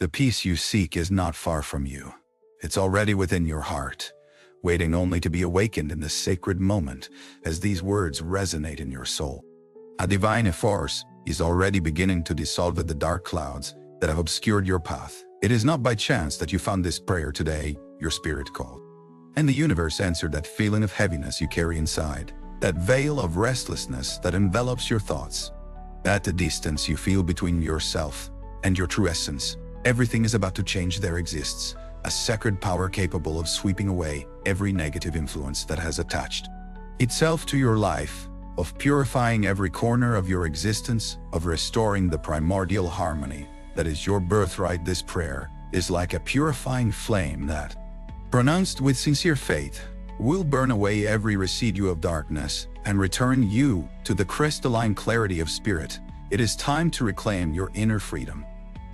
The peace you seek is not far from you. It's already within your heart, waiting only to be awakened in this sacred moment as these words resonate in your soul. A divine force is already beginning to dissolve the dark clouds that have obscured your path. It is not by chance that you found this prayer today, your spirit called. And the universe answered that feeling of heaviness you carry inside, that veil of restlessness that envelops your thoughts. At the distance you feel between yourself and your true essence, everything is about to change. There exists a sacred power capable of sweeping away every negative influence that has attached itself to your life, of purifying every corner of your existence, of restoring the primordial harmony that is your birthright. This prayer is like a purifying flame that, pronounced with sincere faith, will burn away every residue of darkness and return you to the crystalline clarity of spirit. It is time to reclaim your inner freedom,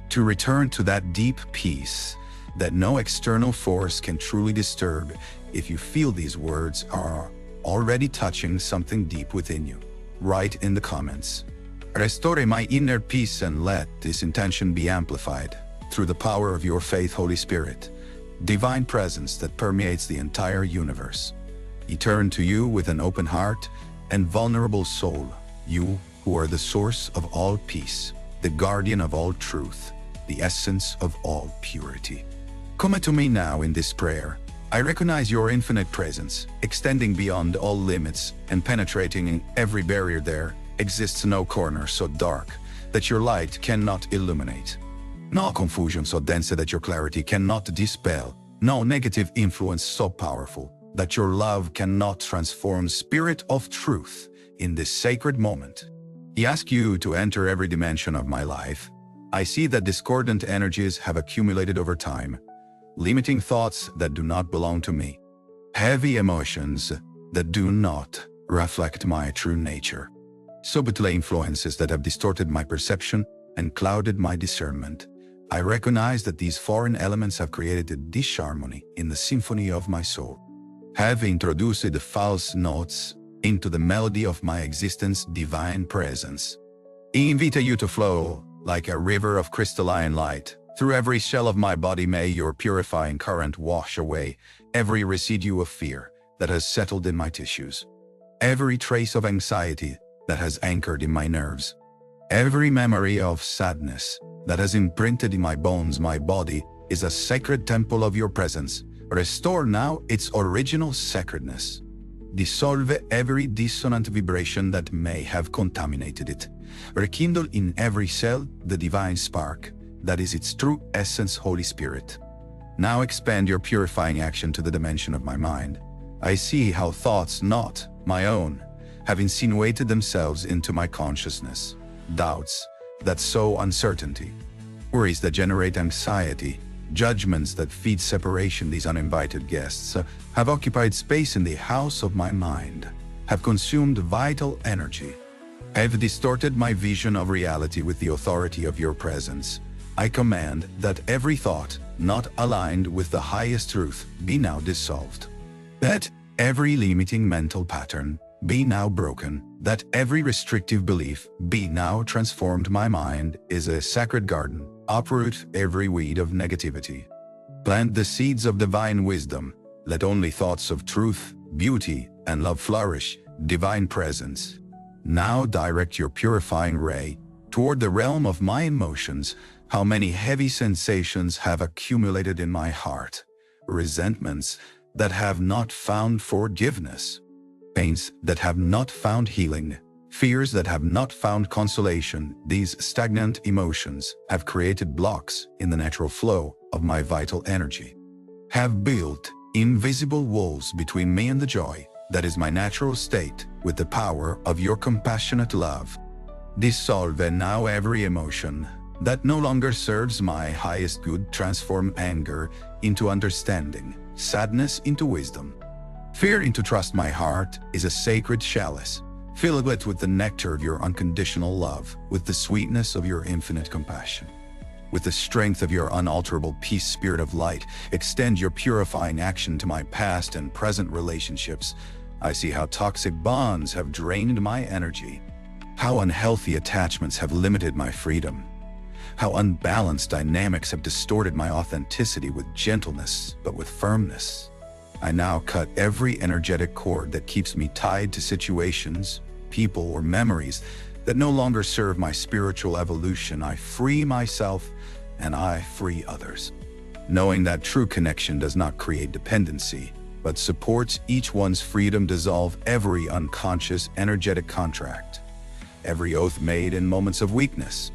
to return to that deep peace that no external force can truly disturb. If you feel these words are already touching something deep within you, write in the comments, "Restore my inner peace," and let this intention be amplified through the power of your faith. Holy Spirit, divine presence that permeates the entire universe, I turn to you with an open heart and vulnerable soul, you who are the source of all peace, the guardian of all truth, the essence of all purity. Come to me now in this prayer. I recognize your infinite presence, extending beyond all limits and penetrating in every barrier. There exists no corner so dark that your light cannot illuminate, no confusion so dense that your clarity cannot dispel, no negative influence so powerful that your love cannot transform. Spirit of truth, in this sacred moment, I ask you to enter every dimension of my life. I see that discordant energies have accumulated over time, limiting thoughts that do not belong to me, heavy emotions that do not reflect my true nature, subtle influences that have distorted my perception and clouded my discernment. I recognize that these foreign elements have created a disharmony in the symphony of my soul, have introduced the false notes into the melody of my existence. Divine presence, I invite you to flow like a river of crystalline light through every cell of my body. May your purifying current wash away every residue of fear that has settled in my tissues, every trace of anxiety that has anchored in my nerves, every memory of sadness that has imprinted in my bones. My body is a sacred temple of your presence. Restore now its original sacredness. Dissolve every dissonant vibration that may have contaminated it. Rekindle in every cell the divine spark that is its true essence. Holy Spirit, now expand your purifying action to the dimension of my mind. I see how thoughts not my own have insinuated themselves into my consciousness, doubts that sow uncertainty, worries that generate anxiety, judgments that feed separation. These uninvited guests have occupied space in the house of my mind, have consumed vital energy, have distorted my vision of reality. With the authority of your presence, I command that every thought not aligned with the highest truth be now dissolved, that every limiting mental pattern be now broken, that every restrictive belief be now transformed. My mind is a sacred garden. Uproot every weed of negativity. Plant the seeds of divine wisdom. Let only thoughts of truth, beauty, and love flourish. Divine presence, now direct your purifying ray toward the realm of my emotions. How many heavy sensations have accumulated in my heart, resentments that have not found forgiveness, pains that have not found healing, fears that have not found consolation. These stagnant emotions have created blocks in the natural flow of my vital energy, have built invisible walls between me and the joy that is my natural state. With the power of your compassionate love, dissolve now every emotion that no longer serves my highest good. Transform anger into understanding, sadness into wisdom, fear into trust. My heart is a sacred chalice. Fill it with the nectar of your unconditional love, with the sweetness of your infinite compassion, with the strength of your unalterable peace. Spirit of light, extend your purifying action to my past and present relationships. I see how toxic bonds have drained my energy, how unhealthy attachments have limited my freedom. how unbalanced dynamics have distorted my authenticity with gentleness, but with firmness. I now cut every energetic cord that keeps me tied to situations, people, or memories that no longer serve my spiritual evolution. I free myself and I free others. Knowing that true connection does not create dependency, but supports each one's freedom, dissolve every unconscious energetic contract, every oath made in moments of weakness,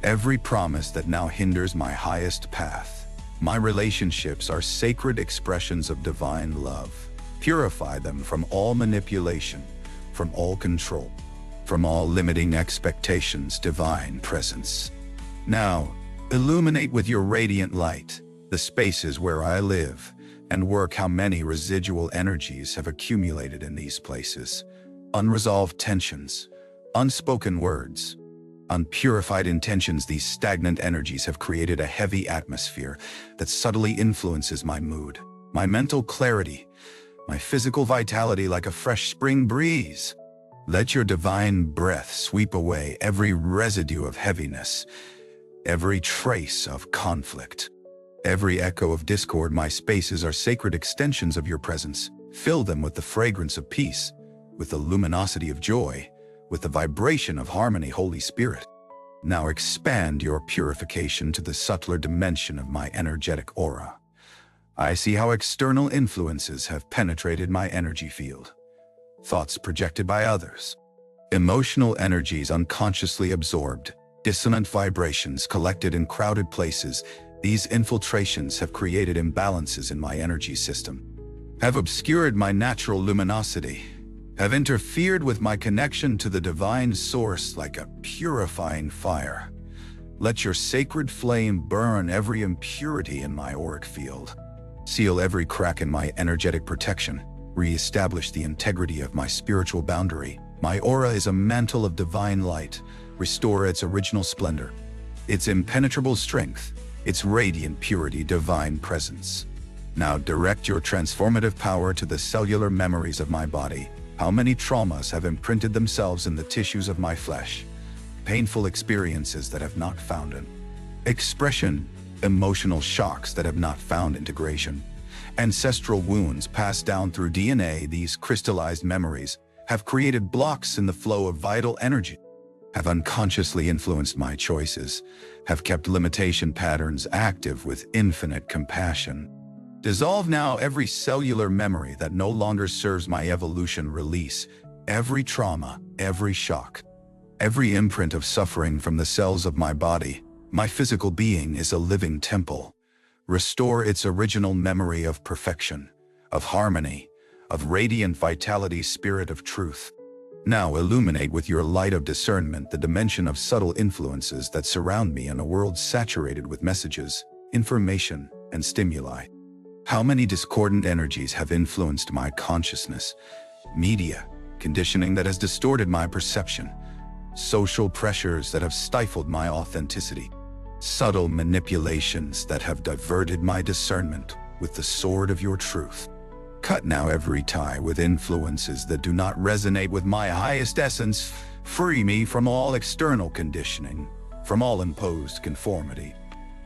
every promise that now hinders my highest path. My relationships are sacred expressions of divine love. Purify them from all manipulation, from all control, from all limiting expectations, divine presence. Now, illuminate with your radiant light the spaces where I live and work. How many residual energies have accumulated in these places? Unresolved tensions, unspoken words, unpurified intentions. These stagnant energies have created a heavy atmosphere that subtly influences my mood, my mental clarity, my physical vitality like a fresh spring breeze. Let your divine breath sweep away every residue of heaviness, every trace of conflict, every echo of discord. My spaces are sacred extensions of your presence. Fill them with the fragrance of peace, with the luminosity of joy, with the vibration of harmony. Holy Spirit, now expand your purification to the subtler dimension of my energetic aura. I see how external influences have penetrated my energy field. Thoughts projected by others, emotional energies unconsciously absorbed, dissonant vibrations collected in crowded places. These infiltrations have created imbalances in my energy system, have obscured my natural luminosity, have interfered with my connection to the divine source like a purifying fire. Let your sacred flame burn every impurity in my auric field. Seal every crack in my energetic protection. Re-establish the integrity of my spiritual boundary. My aura is a mantle of divine light. Restore its original splendor, its impenetrable strength, its radiant purity, divine presence. Now direct your transformative power to the cellular memories of my body. How many traumas have imprinted themselves in the tissues of my flesh? Painful experiences that have not found an expression, emotional shocks that have not found integration, ancestral wounds passed down through DNA. These crystallized memories have created blocks in the flow of vital energy, have unconsciously influenced my choices, have kept limitation patterns active with infinite compassion. Dissolve now every cellular memory that no longer serves my evolution. Release every trauma, every shock, every imprint of suffering from the cells of my body. My physical being is a living temple. Restore its original memory of perfection, of harmony, of radiant vitality. Spirit of truth, now illuminate with your light of discernment the dimension of subtle influences that surround me in a world saturated with messages, information, and stimuli. How many discordant energies have influenced my consciousness? Media, conditioning that has distorted my perception, social pressures that have stifled my authenticity, subtle manipulations that have diverted my discernment with the sword of your truth. Cut now every tie with influences that do not resonate with my highest essence. Free me from all external conditioning, from all imposed conformity,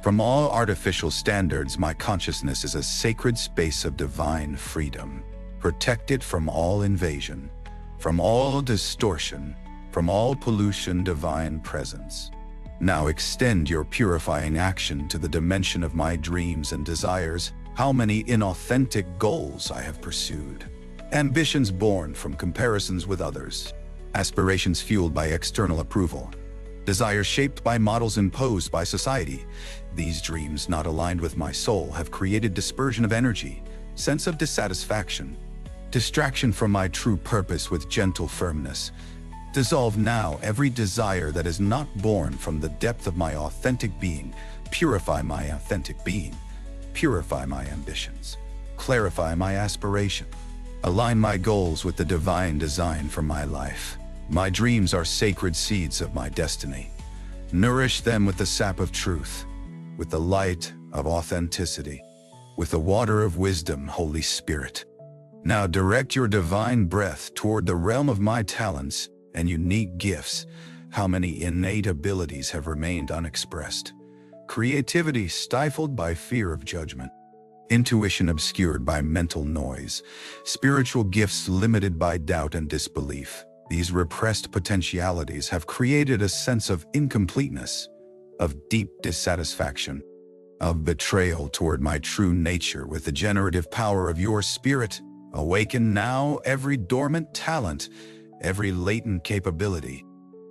from all artificial standards. My consciousness is a sacred space of divine freedom. Protect it from all invasion, from all distortion, from all pollution. Divine presence, now extend your purifying action to the dimension of my dreams and desires. How many inauthentic goals I have pursued. Ambitions born from comparisons with others. Aspirations fueled by external approval. Desires shaped by models imposed by society. These dreams not aligned with my soul have created dispersion of energy, sense of dissatisfaction, distraction from my true purpose. With gentle firmness, dissolve now every desire that is not born from the depth of my authentic being. Purify my authentic being. Purify my ambitions. Clarify my aspiration. Align my goals with the divine design for my life. My dreams are sacred seeds of my destiny. Nourish them with the sap of truth, with the light of authenticity, with the water of wisdom. Holy Spirit, now direct your divine breath toward the realm of my talents and unique gifts. How many innate abilities have remained unexpressed, creativity stifled by fear of judgment, intuition obscured by mental noise, spiritual gifts limited by doubt and disbelief. These repressed potentialities have created a sense of incompleteness, of deep dissatisfaction, of betrayal toward my true nature. With the generative power of your spirit, awaken now every dormant talent, every latent capability,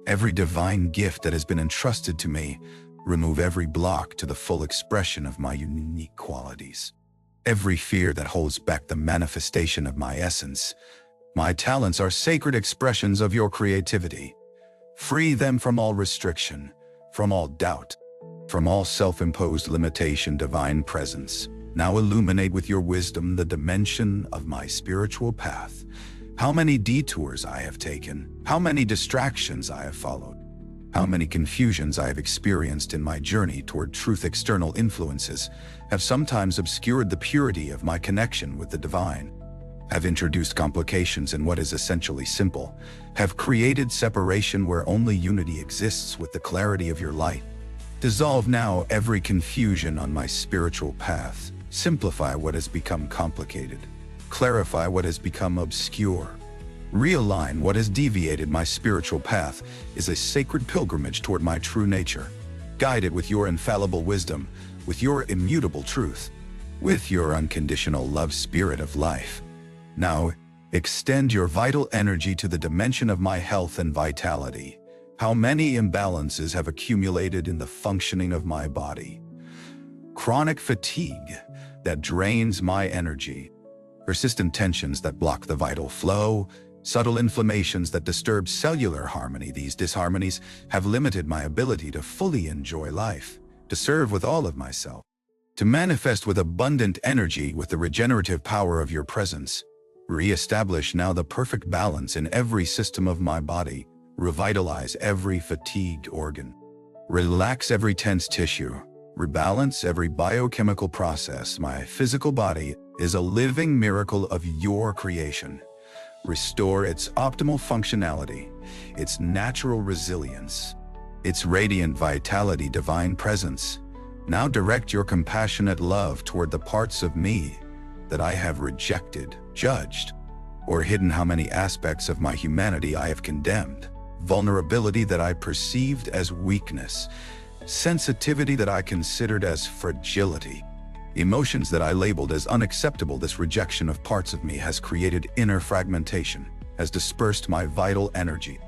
every divine gift that has been entrusted to me. Remove every block to the full expression of my unique qualities, every fear that holds back the manifestation of my essence. My talents are sacred expressions of your creativity. Free them from all restriction, from all doubt, from all self-imposed limitation. Divine presence, now illuminate with your wisdom the dimension of my spiritual path. How many detours I have taken, how many distractions I have followed, how many confusions I have experienced in my journey toward truth. External influences have sometimes obscured the purity of my connection with the divine, have introduced complications in what is essentially simple, have created separation where only unity exists with the clarity of your light. Dissolve now every confusion on my spiritual path. Simplify what has become complicated. Clarify what has become obscure. Realign what has deviated. My spiritual path is a sacred pilgrimage toward my true nature. Guide it with your infallible wisdom, with your immutable truth, with your unconditional love. Spirit of life, now extend your vital energy to the dimension of my health and vitality. How many imbalances have accumulated in the functioning of my body? Chronic fatigue that drains my energy, persistent tensions that block the vital flow, subtle inflammations that disturb cellular harmony. These disharmonies have limited my ability to fully enjoy life, to serve with all of myself, to manifest with abundant energy. With the regenerative power of your presence, re-establish now the perfect balance in every system of my body. Revitalize every fatigued organ. Relax every tense tissue. Rebalance every biochemical process. My physical body is a living miracle of your creation. Restore its optimal functionality, its natural resilience, its radiant vitality. Divine presence, now direct your compassionate love toward the parts of me that I have rejected, judged, or hidden. How many aspects of my humanity I have condemned. Vulnerability that I perceived as weakness, sensitivity that I considered as fragility, emotions that I labeled as unacceptable. This rejection of parts of me has created inner fragmentation, has dispersed my vital energy,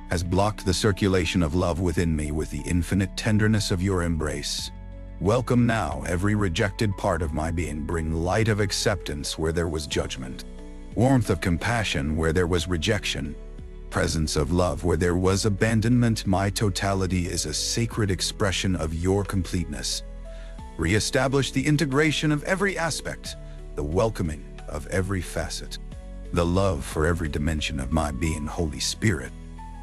has blocked the circulation of love within me. With the infinite tenderness of your embrace, welcome now every rejected part of my being. Bring light of acceptance where there was judgment, warmth of compassion where there was rejection, presence of love where there was abandonment. My totality is a sacred expression of your completeness. Re-establish the integration of every aspect, the welcoming of every facet, the love for every dimension of my being. Holy Spirit,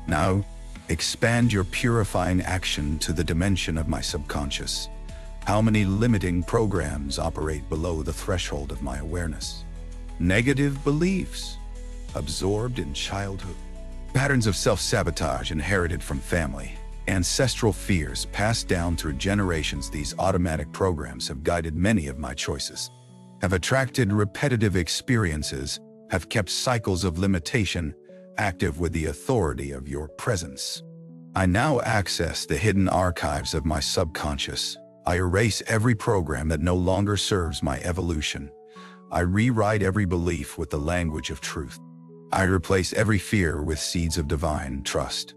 now expand your purifying action to the dimension of my subconscious. How many limiting programs operate below the threshold of my awareness? Negative beliefs absorbed in childhood, patterns of self-sabotage inherited from family, ancestral fears passed down through generations. These automatic programs have guided many of my choices, have attracted repetitive experiences, have kept cycles of limitation active with the authority of your presence. I now access the hidden archives of my subconscious. I erase every program that no longer serves my evolution. I rewrite every belief with the language of truth. I replace every fear with seeds of divine trust.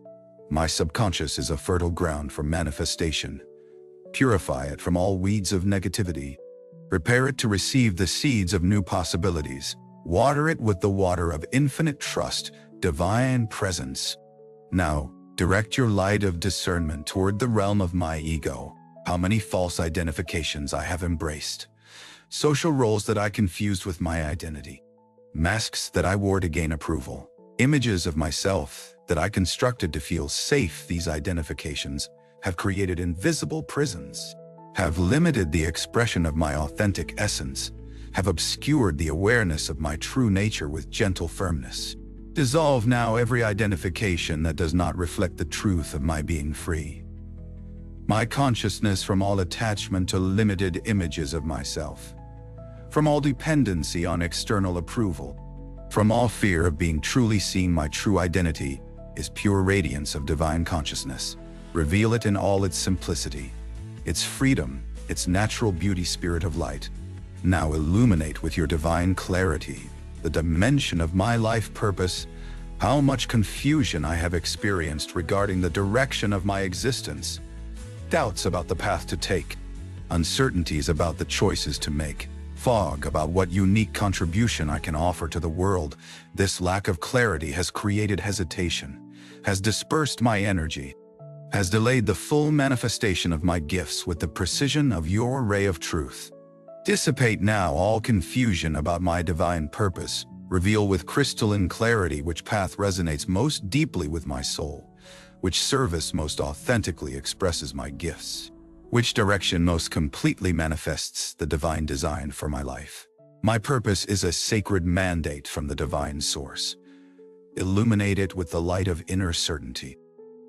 My subconscious is a fertile ground for manifestation. Purify it from all weeds of negativity. Prepare it to receive the seeds of new possibilities. Water it with the water of infinite trust, divine presence. Now, direct your light of discernment toward the realm of my ego. How many false identifications I have embraced. Social roles that I confused with my identity. Masks that I wore to gain approval. Images of myself that I constructed to feel safe. These identifications have created invisible prisons, have limited the expression of my authentic essence, have obscured the awareness of my true nature. With gentle firmness, dissolve now every identification that does not reflect the truth of my being free. my consciousness from all attachment to limited images of myself, from all dependency on external approval, from all fear of being truly seen. My true identity is pure radiance of divine consciousness. Reveal it in all its simplicity, its freedom, its natural beauty. Spirit of light, now illuminate with your divine clarity the dimension of my life purpose. How much confusion I have experienced regarding the direction of my existence, doubts about the path to take, uncertainties about the choices to make, fog about what unique contribution I can offer to the world. This lack of clarity has created hesitation, has dispersed my energy, has delayed the full manifestation of my gifts with the precision of your ray of truth. Dissipate now all confusion about my divine purpose. Reveal with crystalline clarity which path resonates most deeply with my soul, which service most authentically expresses my gifts, which direction most completely manifests the divine design for my life. My purpose is a sacred mandate from the divine source. Illuminate it with the light of inner certainty,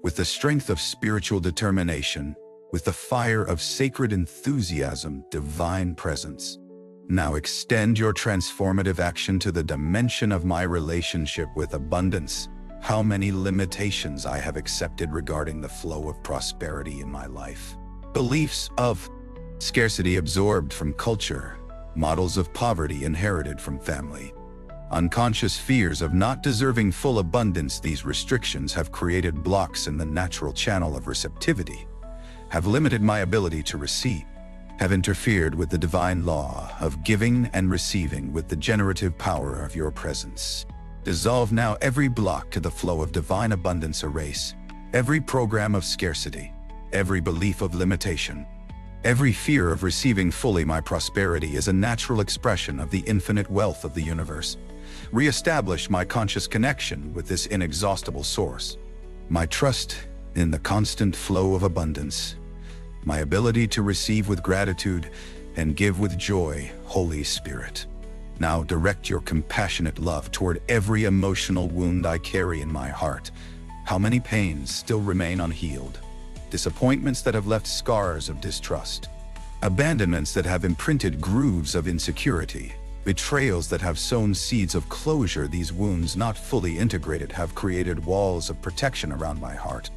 with the strength of spiritual determination, with the fire of sacred enthusiasm, divine presence. Now extend your transformative action to the dimension of my relationship with abundance. How many limitations I have accepted regarding the flow of prosperity in my life. Beliefs of scarcity absorbed from culture, models of poverty inherited from family, unconscious fears of not deserving full abundance. These restrictions have created blocks in the natural channel of receptivity, have limited my ability to receive, have interfered with the divine law of giving and receiving with the generative power of your presence. Dissolve now every block to the flow of divine abundance. Erase every program of scarcity, every belief of limitation, every fear of receiving fully. My prosperity is a natural expression of the infinite wealth of the universe. Reestablish my conscious connection with this inexhaustible source, my trust in the constant flow of abundance, my ability to receive with gratitude and give with joy. Holy Spirit, now direct your compassionate love toward every emotional wound I carry in my heart. How many pains still remain unhealed? Disappointments that have left scars of distrust, abandonments that have imprinted grooves of insecurity, betrayals that have sown seeds of closure. These wounds, not fully integrated, have created walls of protection around my heart,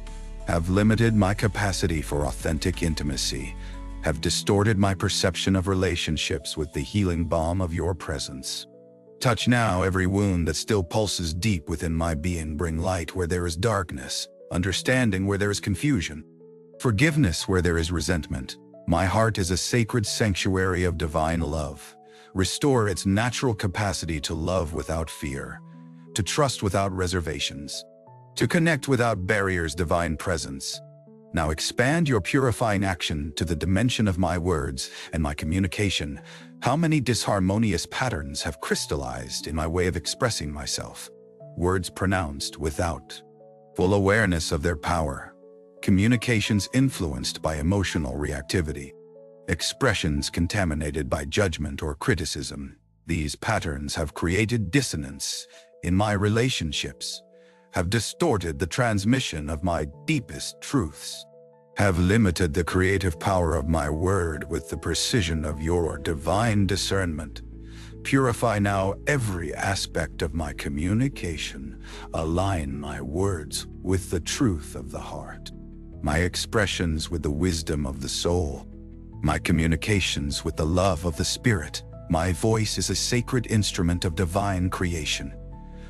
have limited my capacity for authentic intimacy, have distorted my perception of relationships with the healing balm of your presence. Touch now every wound that still pulses deep within my being. Bring light where there is darkness, understanding where there is confusion, forgiveness where there is resentment. My heart is a sacred sanctuary of divine love. Restore its natural capacity to love without fear, to trust without reservations, to connect without barriers. Divine presence, now expand your purifying action to the dimension of my words and my communication. How many disharmonious patterns have crystallized in my way of expressing myself? Words pronounced without full awareness of their power, communications influenced by emotional reactivity, expressions contaminated by judgment or criticism. These patterns have created dissonance in my relationships, have distorted the transmission of my deepest truths, have limited the creative power of my word with the precision of your divine discernment. Purify now every aspect of my communication. Align my words with the truth of the heart, my expressions with the wisdom of the soul, my communications with the love of the Spirit. My voice is a sacred instrument of divine creation.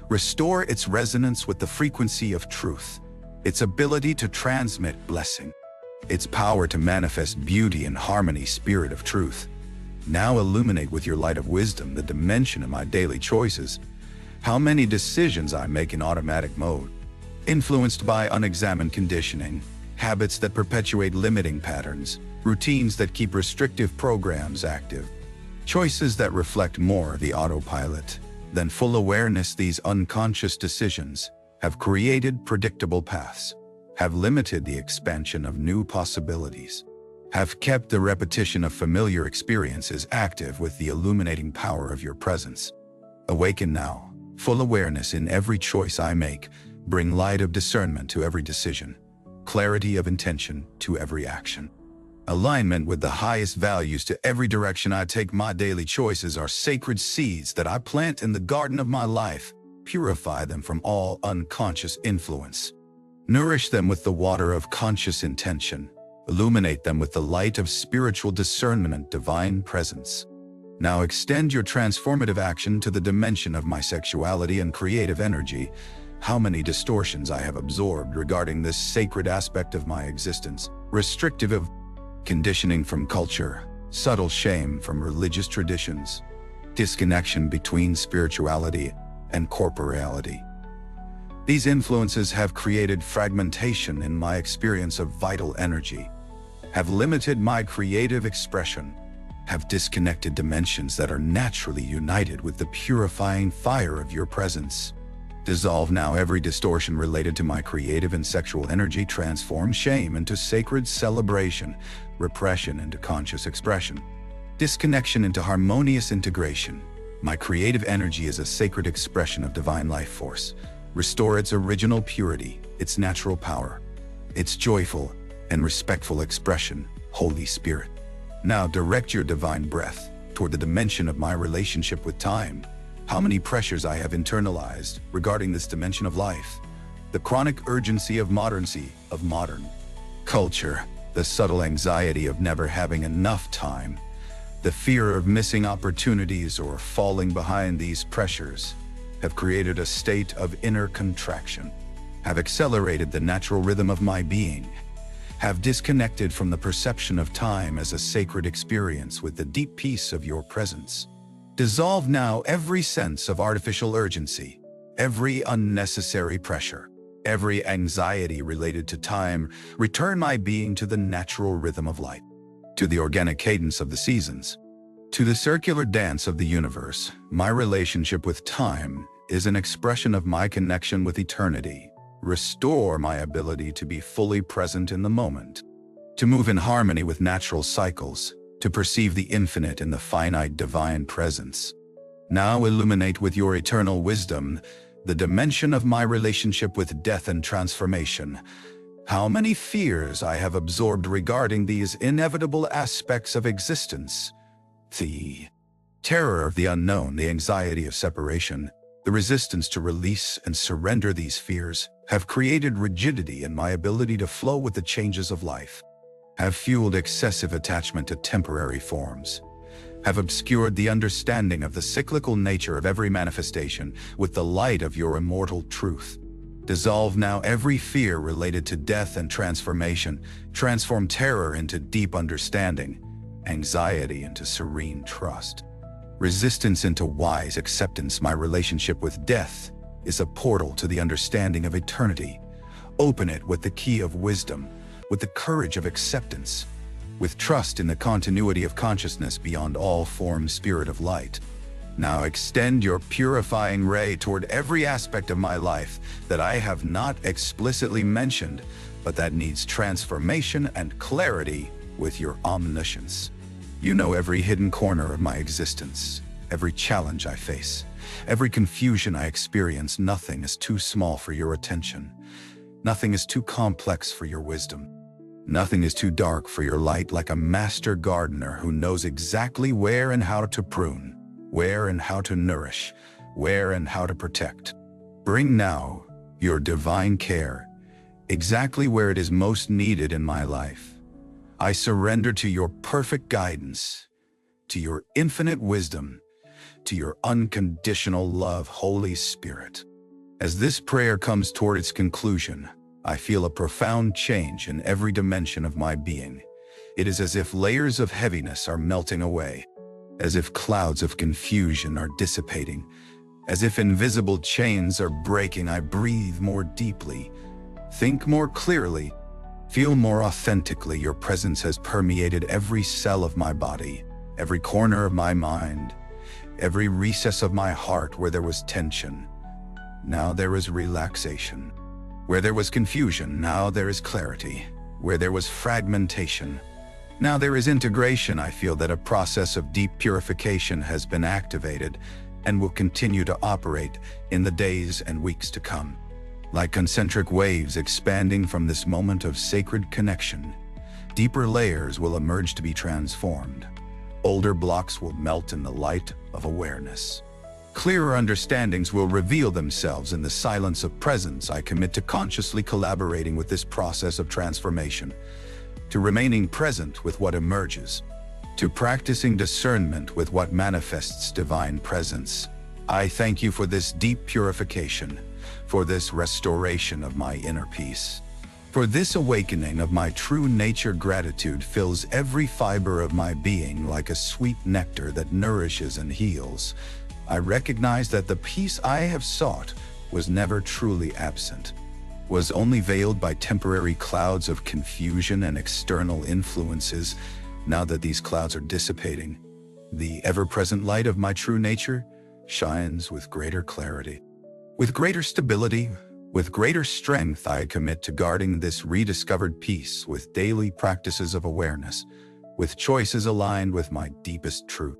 Restore its resonance with the frequency of truth, its ability to transmit blessing, its power to manifest beauty and harmony. Spirit of truth, now illuminate with your light of wisdom the dimension of my daily choices. How many decisions I make in automatic mode, influenced by unexamined conditioning, habits that perpetuate limiting patterns, routines that keep restrictive programs active, choices that reflect more the autopilot than full awareness. These unconscious decisions have created predictable paths, have limited the expansion of new possibilities, have kept the repetition of familiar experiences active with the illuminating power of your presence. Awaken now, full awareness in every choice I make. Bring light of discernment to every decision. clarity of intention to every action. Alignment with the highest values to every direction I take. My daily choices are sacred seeds that I plant in the garden of my life. Purify them from all unconscious influence. Nourish them with the water of conscious intention. Illuminate them with the light of spiritual discernment and divine presence. Now extend your transformative action to the dimension of my sexuality and creative energy. How many distortions I have absorbed regarding this sacred aspect of my existence. Restrictive of conditioning from culture, subtle shame from religious traditions, disconnection between spirituality and corporeality. These influences have created fragmentation in my experience of vital energy, have limited my creative expression, have disconnected dimensions that are naturally united with the purifying fire of your presence. Dissolve now every distortion related to my creative and sexual energy. Transform shame into sacred celebration, repression into conscious expression, disconnection into harmonious integration. My creative energy is a sacred expression of divine life force. Restore its original purity, its natural power, its joyful and respectful expression, Holy Spirit. Now direct your divine breath toward the dimension of my relationship with time. How many pressures I have internalized regarding this dimension of life. The chronic urgency of modern culture, the subtle anxiety of never having enough time, the fear of missing opportunities or falling behind. These pressures have created a state of inner contraction, have accelerated the natural rhythm of my being, have disconnected from the perception of time as a sacred experience with the deep peace of your presence. Dissolve now every sense of artificial urgency, every unnecessary pressure, every anxiety related to time. Return my being to the natural rhythm of light, to the organic cadence of the seasons, to the circular dance of the universe. My relationship with time is an expression of my connection with eternity. Restore my ability to be fully present in the moment, to move in harmony with natural cycles, to perceive the infinite in the finite divine presence. Now illuminate with your eternal wisdom the dimension of my relationship with death and transformation. How many fears I have absorbed regarding these inevitable aspects of existence. The terror of the unknown, the anxiety of separation, the resistance to release and surrender these fears have created rigidity in my ability to flow with the changes of life, have fueled excessive attachment to temporary forms, have obscured the understanding of the cyclical nature of every manifestation with the light of your immortal truth. Dissolve now every fear related to death and transformation. Transform terror into deep understanding, anxiety into serene trust, resistance into wise acceptance. My relationship with death is a portal to the understanding of eternity. Open it with the key of wisdom, with the courage of acceptance, with trust in the continuity of consciousness beyond all form. Spirit of light, now extend your purifying ray toward every aspect of my life that I have not explicitly mentioned, but that needs transformation and clarity with your omniscience. You know every hidden corner of my existence, every challenge I face, every confusion I experience. Nothing is too small for your attention. Nothing is too complex for your wisdom. Nothing is too dark for your light. Like a master gardener who knows exactly where and how to prune, where and how to nourish, where and how to protect. Bring now your divine care exactly where it is most needed in my life. I surrender to your perfect guidance, to your infinite wisdom, to your unconditional love, Holy Spirit. As this prayer comes toward its conclusion, I feel a profound change in every dimension of my being. It is as if layers of heaviness are melting away, as if clouds of confusion are dissipating, as if invisible chains are breaking. I breathe more deeply, think more clearly, feel more authentically. Your presence has permeated every cell of my body, every corner of my mind, every recess of my heart. Where there was tension, now there is relaxation. Where there was confusion, now there is clarity. Where there was fragmentation, now there is integration. I feel that a process of deep purification has been activated and will continue to operate in the days and weeks to come. Like concentric waves expanding from this moment of sacred connection, deeper layers will emerge to be transformed. Older blocks will melt in the light of awareness. Clearer understandings will reveal themselves in the silence of presence. I commit to consciously collaborating with this process of transformation, to remaining present with what emerges, to practicing discernment with what manifests divine presence. I thank you for this deep purification, for this restoration of my inner peace. For this awakening of my true nature. Gratitude fills every fiber of my being like a sweet nectar that nourishes and heals. I recognize that the peace I have sought was never truly absent, was only veiled by temporary clouds of confusion and external influences. Now that these clouds are dissipating, the ever-present light of my true nature shines with greater clarity. With greater stability, with greater strength, I commit to guarding this rediscovered peace with daily practices of awareness, with choices aligned with my deepest truth,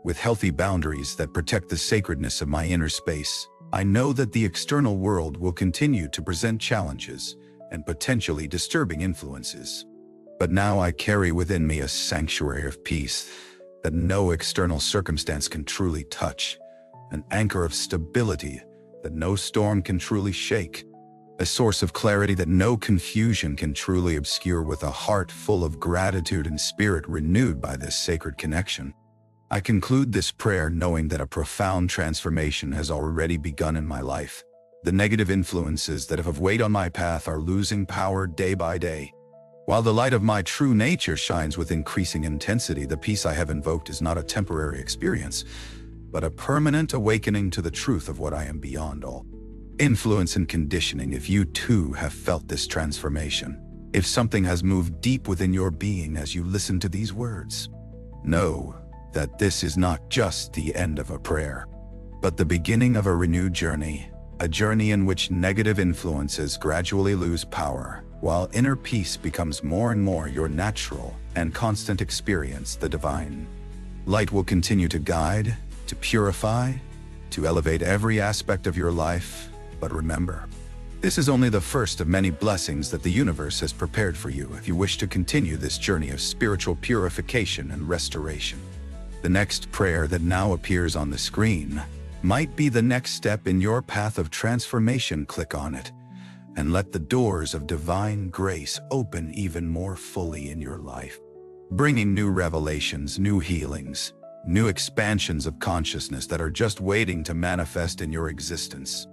with healthy boundaries that protect the sacredness of my inner space. I know that the external world will continue to present challenges and potentially disturbing influences. But now I carry within me a sanctuary of peace that no external circumstance can truly touch, an anchor of stability that no storm can truly shake, a source of clarity that no confusion can truly obscure. With a heart full of gratitude and spirit renewed by this sacred connection, I conclude this prayer knowing that a profound transformation has already begun in my life. The negative influences that have weighed on my path are losing power day by day. While the light of my true nature shines with increasing intensity, the peace I have invoked is not a temporary experience, but a permanent awakening to the truth of what I am beyond all influence and conditioning. If you too have felt this transformation, if something has moved deep within your being as you listen to these words, know that this is not just the end of a prayer, but the beginning of a renewed journey, a journey in which negative influences gradually lose power, while inner peace becomes more and more your natural and constant experience. The divine light will continue to guide, to purify, to elevate every aspect of your life. But remember, this is only the first of many blessings that the universe has prepared for you if you wish to continue this journey of spiritual purification and restoration. The next prayer that now appears on the screen might be the next step in your path of transformation. Click on it and let the doors of divine grace open even more fully in your life, bringing new revelations, new healings, new expansions of consciousness that are just waiting to manifest in your existence.